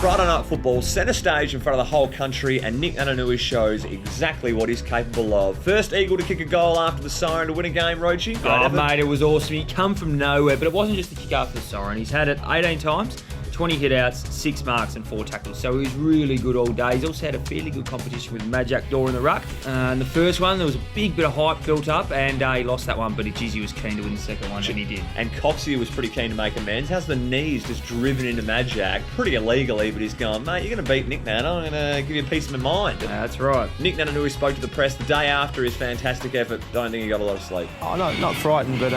Friday Night Football centre stage in front of the whole country, and Nick Naitanui shows exactly what he's capable of. First Eagle to kick a goal after the siren to win a game, Rochi. Mate, it was awesome. He come from nowhere, but it wasn't just the kick after the siren. He's had it 18 times, 20 hit-outs, 6 marks and 4 tackles. So he was really good all day. He's also had a fairly good competition with Majak Dor in the ruck. And the first one, there was a big bit of hype built up, and he lost that one, but Jizzy was keen to win the second one, and he did. And Coxie was pretty keen to make amends. How's the knees just driven into Majak? Pretty illegally, but he's going, mate, you're going to beat Nick Nana. I'm going to give you a piece of my mind. That's right. Nick Naitanui spoke to the press the day after his fantastic effort. Don't think he got a lot of sleep. Oh, no, not frightened, but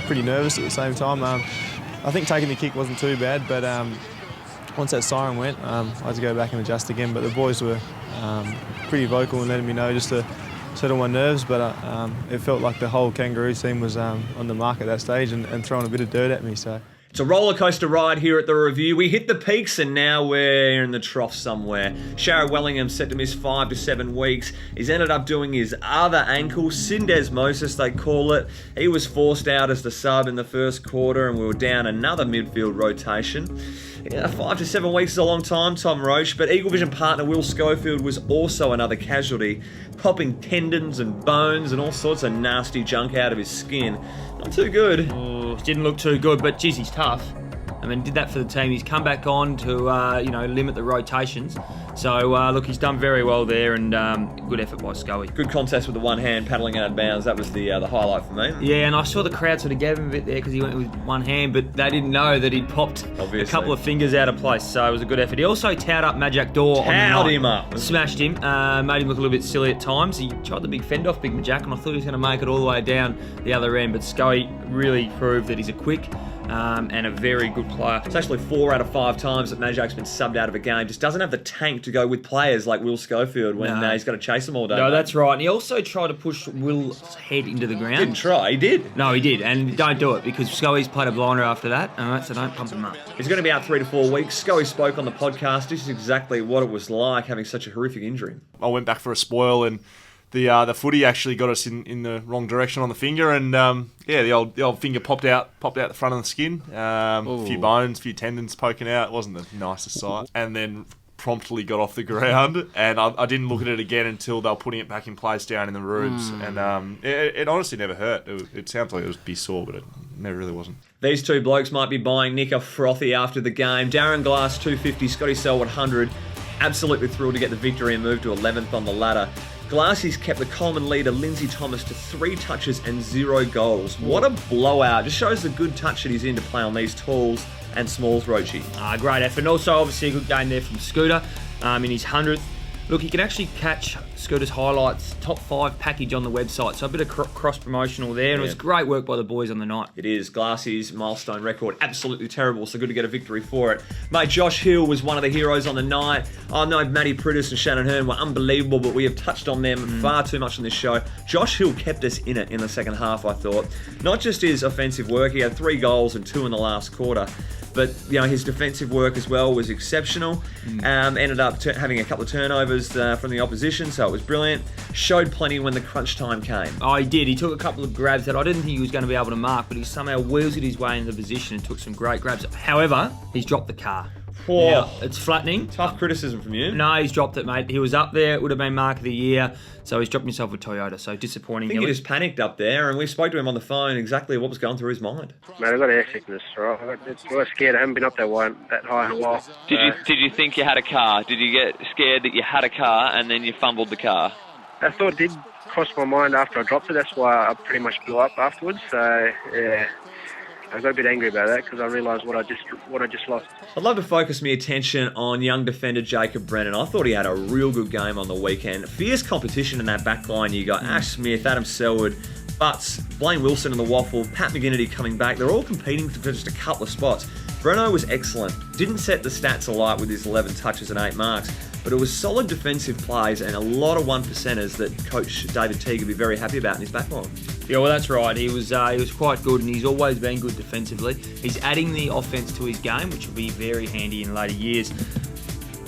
pretty nervous at the same time. I think taking the kick wasn't too bad, but once that siren went, I had to go back and adjust again. But the boys were pretty vocal and letting me know just to settle my nerves. But it felt like the whole Kangaroo team was on the mark at that stage and throwing a bit of dirt at me. So it's a roller coaster ride here at the Review. We hit the peaks and now we're in the trough somewhere. Sharrod Wellingham set to miss 5 to 7 weeks. He's ended up doing his other ankle, syndesmosis they call it. He was forced out as the sub in the first quarter and we were down another midfield rotation. Yeah, 5 to 7 weeks is a long time, Tom Roche, but Eagle Vision partner Will Schofield was also another casualty, popping tendons and bones and all sorts of nasty junk out of his skin. Not too good. Oh, didn't look too good, but geez, he's tough. I mean, did that for the team. He's come back on to, limit the rotations. So, look, he's done very well there, and good effort by Scully. Good contest with the one hand paddling out of bounds. That was the highlight for me. Yeah, and I saw the crowd sort of gave him a bit there because he went with one hand, but they didn't know that he'd popped a couple of fingers out of place. So it was a good effort. He also towed up Majak Dor. Towed him up. Smashed him. Made him look a little bit silly at times. He tried the big fend off Big Majak, and I thought he was going to make it all the way down the other end, but Scully really proved that he's a quick and a very good player. It's actually 4 out of 5 times that Majak's been subbed out of a game. Just doesn't have the tank to go with players like Will Schofield when he's got to chase them all day. No, that's right. And he also tried to push Will's head into the ground. Didn't try, he did. No, he did. And don't do it because Scully's played a blinder after that. All right, so don't pump him up. He's going to be out 3 to 4 weeks. Scully spoke on the podcast. This is exactly what it was like having such a horrific injury. I went back for a spoil and the footy actually got us in the wrong direction on the finger, and the old finger popped out the front of the skin. A few bones, a few tendons poking out. It wasn't the nicest sight. And then promptly got off the ground, and I didn't look at it again until they were putting it back in place down in the rooms. And it honestly never hurt. It sounds like it would be sore, but it never really wasn't. These two blokes might be buying Nick a frothy after the game. Darren Glass 250, Scotty Selwood 100. Absolutely thrilled to get the victory and move to 11th on the ladder. Glassy's kept the Coleman leader Lindsay Thomas to 3 touches and 0 goals. What a blowout. Just shows the good touch that he's in to play on these talls and smalls, Rochi. Great effort. And also, obviously, a good game there from Scooter in his 100th. Look, you can actually catch Scooter's highlights, top 5 package on the website. So a bit of cross-promotional there. And it was great work by the boys on the night. It is. Glassy's milestone record, absolutely terrible. So good to get a victory for it. Mate, Josh Hill was one of the heroes on the night. I know Matty Prittis and Shannon Hearn were unbelievable, but we have touched on them far too much on this show. Josh Hill kept us in it in the second half, I thought. Not just his offensive work. He had 3 goals and 2 in the last quarter. But his defensive work as well was exceptional. Ended up having a couple of turnovers from the opposition, so it was brilliant. Showed plenty when the crunch time came. Oh, he did. He took a couple of grabs that I didn't think he was going to be able to mark, but he somehow wheeled his way into the position and took some great grabs. However, he's dropped the car. Whoa. Now, it's flattening. Tough criticism from you. No, he's dropped it, mate. He was up there. It would have been Mark of the Year. So he's dropped himself with Toyota. So disappointing. I think he just panicked up there, and we spoke to him on the phone exactly what was going through his mind. Mate, I've got air sickness, right? I was scared. I haven't been up that high in a while. Did you think you had a car? Did you get scared that you had a car and then you fumbled the car? I thought it did cross my mind after I dropped it. That's why I pretty much blew up afterwards. So, yeah. I got a bit angry about that because I realised what I just lost. I'd love to focus my attention on young defender Jacob Brennan. I thought he had a real good game on the weekend. Fierce competition in that back line. You got Ash Smith, Adam Selwood, Butts, Blaine Wilson in the waffle, Pat McGinnity coming back. They're all competing for just a couple of spots. Breno was excellent. Didn't set the stats alight with his 11 touches and 8 marks, but it was solid defensive plays and a lot of 1%ers that Coach David Teague would be very happy about in his back line. Yeah, well, that's right. He was quite good, and he's always been good defensively. He's adding the offense to his game, which will be very handy in later years.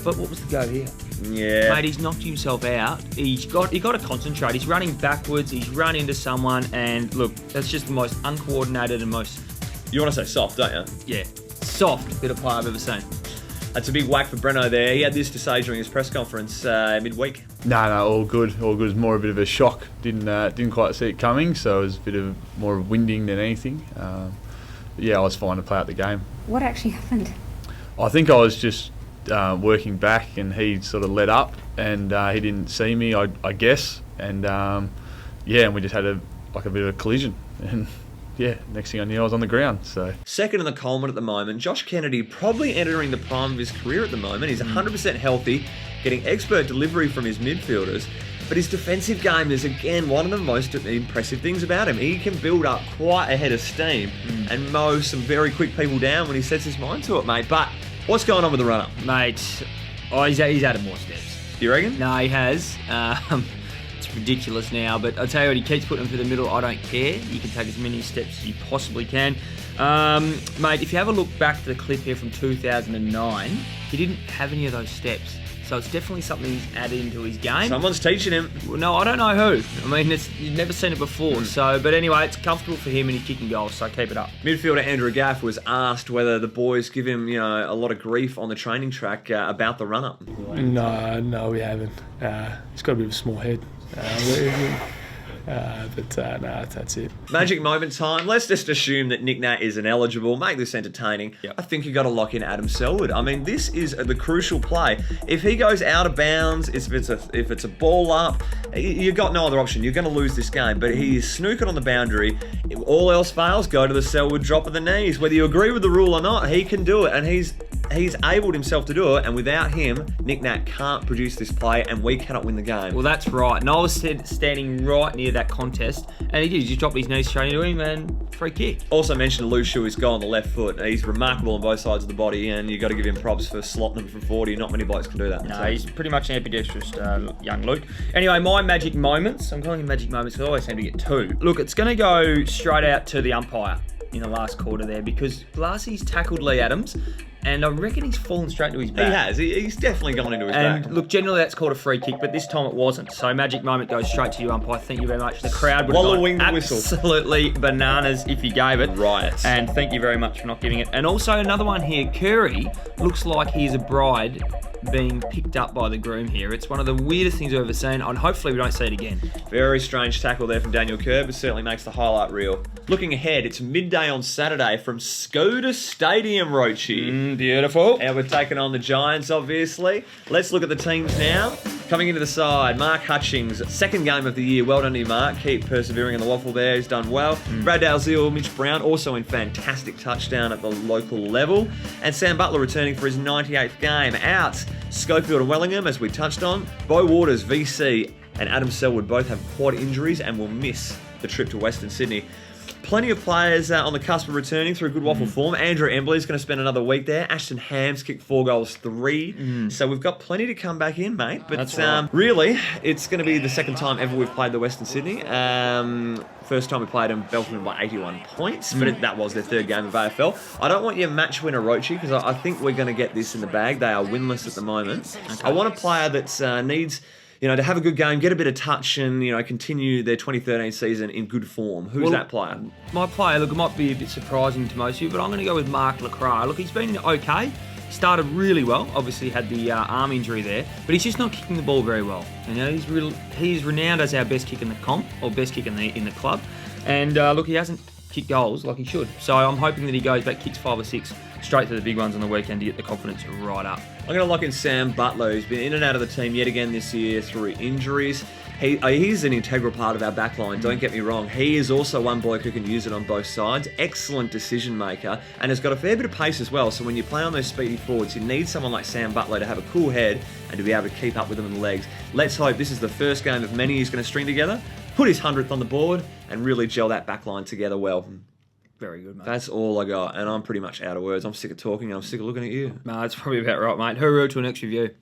But what was the go here? Yeah. Mate, he's knocked himself out. He got to concentrate. He's running backwards. He's run into someone, and look, that's just the most uncoordinated and most... You want to say soft, don't you? Yeah, soft bit of play I've ever seen. That's a big whack for Brennan there. He had this to say during his press conference midweek. No, all good. All good. It was more a bit of a shock. Didn't quite see it coming, so it was a bit of more of winding than anything. Yeah, I was fine to play out the game. What actually happened? I think I was just working back, and he sort of let up, and he didn't see me, I guess, and and we just had a bit of a collision, and next thing I knew I was on the ground. So second in the Coleman at the moment. Josh Kennedy probably entering the prime of his career at the moment. He's 100% healthy, getting expert delivery from his midfielders. But his defensive game is, again, one of the most impressive things about him. He can build up quite a head of steam and mow some very quick people down when he sets his mind to it, mate. But what's going on with the run-up? Mate, he's added more steps. You reckon? No, he has. It's ridiculous now, but I'll tell you what, he keeps putting them through the middle. I don't care. You can take as many steps as you possibly can. Mate, if you have a look back to the clip here from 2009, he didn't have any of those steps. So it's definitely something he's added into his game. Someone's teaching him. Well, no, I don't know who. I mean, you've never seen it before. But anyway, it's comfortable for him and he's kicking goals, so keep it up. Midfielder Andrew Gaff was asked whether the boys give him, a lot of grief on the training track about the run-up. No, we haven't. He's got a bit of a small head. That's it. Magic moment time. Let's just assume that Nick Nat isn't eligible. Make this entertaining. Yep. I think you got to lock in Adam Selwood. I mean, this is the crucial play. If he goes out of bounds, if it's a ball up, you've got no other option. You're going to lose this game. But he is snookered on the boundary. If all else fails, go to the Selwood drop of the knees. Whether you agree with the rule or not, he can do it, and he's abled himself to do it, and without him, Nick Nat can't produce this play, and we cannot win the game. Well, that's right. And I was standing right near that contest, and he did. He just dropped his knees straight into him, and free kick. Also mentioned Lou Shuey's goal on the left foot. He's remarkable on both sides of the body, and you've got to give him props for slotting them from 40. Not many blokes can do that. No, he's pretty much an ambidextrous young Luke. Anyway, my magic moments. I'm calling him magic moments because I always seem to get two. Look, it's going to go straight out to the umpire in the last quarter there because Glassy's tackled Lee Adams, and I reckon he's fallen straight into his back. He has. He's definitely gone into his and back. Look, generally that's called a free kick, but this time it wasn't. So magic moment goes straight to you, umpire. Thank you very much. The crowd would have gone absolutely bananas if you gave it. Riots. And thank you very much for not giving it. And also another one here. Curry looks like he's a bride being picked up by the groom here. It's one of the weirdest things I've ever seen, and hopefully we don't see it again. Very strange tackle there from Daniel Kerr, but certainly makes the highlight reel. Looking ahead, it's midday on Saturday from Skoda Stadium, Rochi. Beautiful. And we're taking on the Giants, obviously. Let's look at the teams now. Coming into the side, Mark Hutchings, second game of the year. Well done to you, Mark. Keep persevering in the waffle there. He's done well. Brad Dalziel, Mitch Brown, also in fantastic touchdown at the local level. And Sam Butler returning for his 98th game. Out, Schofield and Wellingham, as we touched on. Beau Waters, VC, and Adam Selwood both have quad injuries and will miss the trip to Western Sydney. Plenty of players on the cusp of returning through good waffle form. Andrew Embley is going to spend another week there. Ashton Hams kicked 4 goals, 3. So we've got plenty to come back in, mate. But That's right. Really, it's going to be the second time ever we've played the Western Sydney. First time we played them, belted them by 81 points, but that was their third game of AFL. I don't want your match winner, Rochi, because I think we're going to get this in the bag. They are winless at the moment. Okay. I want a player that needs... to have a good game, get a bit of touch, and, continue their 2013 season in good form. Who's that player? My player, look, it might be a bit surprising to most of you, but I'm going to go with Mark Lacroix. Look, he's been okay. Started really well. Obviously had the arm injury there, but he's just not kicking the ball very well. He's renowned as our best kick in the comp, or best kick in the club. And look, he hasn't kicked goals like he should. So I'm hoping that he goes back, kicks 5 or 6 straight to the big ones on the weekend to get the confidence right up. I'm going to lock in Sam Butler, who's been in and out of the team yet again this year through injuries. He's an integral part of our backline, don't get me wrong. He is also one bloke who can use it on both sides. Excellent decision maker, and has got a fair bit of pace as well. So when you play on those speedy forwards, you need someone like Sam Butler to have a cool head and to be able to keep up with them in the legs. Let's hope this is the first game of many he's going to string together, put his 100th on the board, and really gel that backline together well. Very good, mate. That's all I got, and I'm pretty much out of words. I'm sick of talking, and I'm sick of looking at you. No, that's probably about right, mate. Hooroo to an next review.